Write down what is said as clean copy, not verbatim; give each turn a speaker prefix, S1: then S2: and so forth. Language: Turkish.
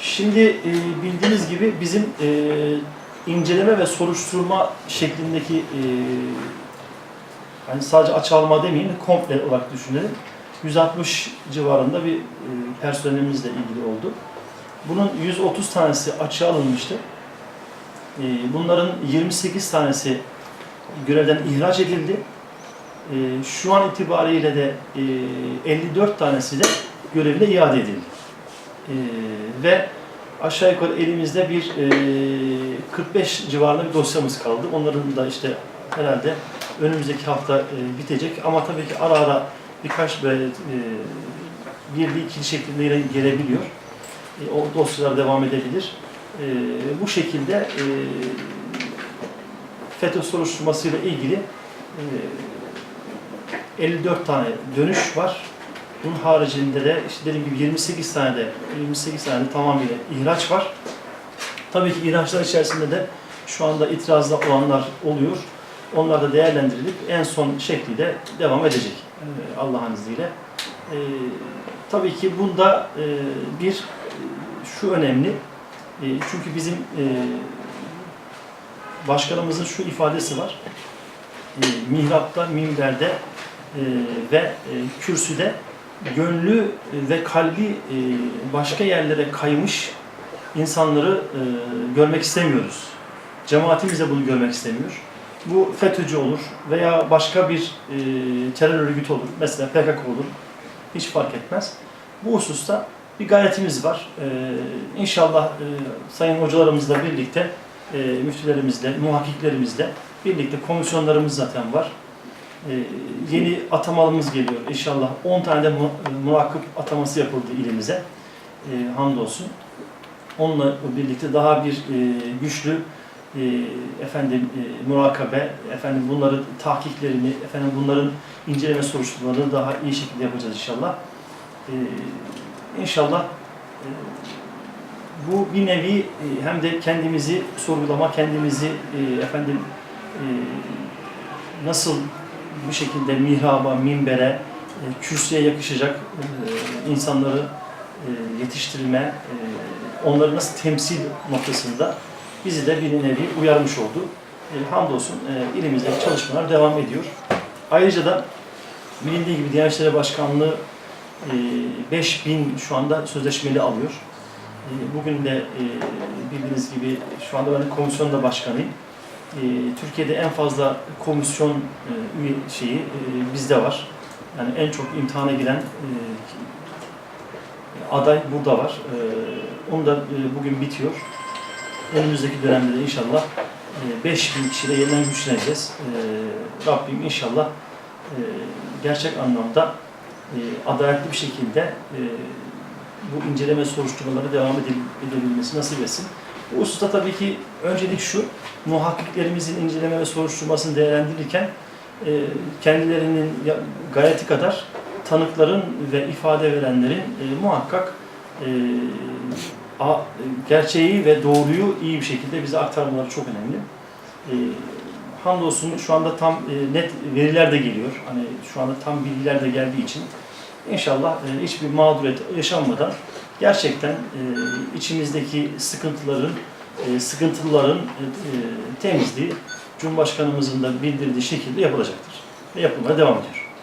S1: Şimdi bildiğiniz gibi bizim inceleme ve soruşturma şeklindeki hani sadece açığa alma demeyeyim, komple olarak düşünelim. 160 civarında bir personelimizle ilgili oldu. Bunun 130 tanesi açığa alınmıştı. Bunların 28 tanesi görevden ihraç edildi. Şu an itibariyle de 54 tanesi de görevine iade edildi. Ve aşağı yukarı elimizde bir 45 civarında bir dosyamız kaldı. Onların da işte herhalde önümüzdeki hafta bitecek. Ama tabii ki ara ara birkaç böyle birli ikili şeklinde yine gelebiliyor. O dosyalar devam edebilir. Bu şekilde FETÖ soruşturmasıyla ilgili 54 tane dönüş var. Bunun haricinde de işte dediğim gibi 28 tane de tamamıyla ihraç var. Tabii ki ihraçlar içerisinde de şu anda itirazda olanlar oluyor. Onlar da değerlendirilip en son şekliyle devam edecek Allah'ın izniyle. Tabii ki bunda şu önemli. Çünkü bizim başkanımızın şu ifadesi var. Mihrapta, minberde ve kürsüde gönlü ve kalbi başka yerlere kaymış insanları görmek istemiyoruz. Cemaatimiz de bunu görmek istemiyor. Bu FETÖ'cü olur veya başka bir terör örgütü olur. Mesela PKK olur. Hiç fark etmez. Bu hususta bir gayretimiz var. İnşallah sayın hocalarımızla birlikte, müftülerimizle, muhakkiklerimizle birlikte komisyonlarımız zaten var. Yeni atamalarımız geliyor. İnşallah 10 tane de muhakkik ataması yapıldı ilimize. Hamdolsun. Onunla birlikte daha bir güçlü murakabe, bunların tahkiklerini, bunların inceleme soruşturmalarını daha iyi şekilde yapacağız inşallah. İnşallah bu bir nevi hem de kendimizi sorgulama, kendimizi nasıl bu şekilde mihraba, minbere, kürsüye yakışacak insanları yetiştirme, onları nasıl temsil noktasında bizi de bir nevi uyarmış oldu. Hamdolsun ilimizdeki çalışmalar devam ediyor. Ayrıca da bilindiği gibi Diyanet İşleri Başkanlığı 5000 şu anda sözleşmeli alıyor. Bugün de bildiğiniz gibi şu anda ben komisyonda başkanıyım. Türkiye'de en fazla komisyon bizde var. Yani en çok imtihana giren aday burada var. Onu da bugün bitiyor. Önümüzdeki dönemde de inşallah 5000 kişiyle yeniden güçleneceğiz. Rabbim inşallah gerçek anlamda adaletli bir şekilde bu inceleme soruşturmaları devam edebilmesi nasip etsin. Bu hususta tabii ki öncelik şu, muhakkiklerimizin inceleme ve soruşturmasını değerlendirirken kendilerinin gayreti kadar tanıkların ve ifade verenlerin muhakkak gerçeği ve doğruyu iyi bir şekilde bize aktarmaları çok önemli. Hamdolsun şu anda tam net veriler de geliyor. Hani şu anda tam bilgiler de geldiği için inşallah hiçbir mağduriyet yaşanmadan gerçekten içimizdeki sıkıntıların temizliği Cumhurbaşkanımızın da bildirdiği şekilde yapılacaktır. Ve yapılmaya devam ediyor.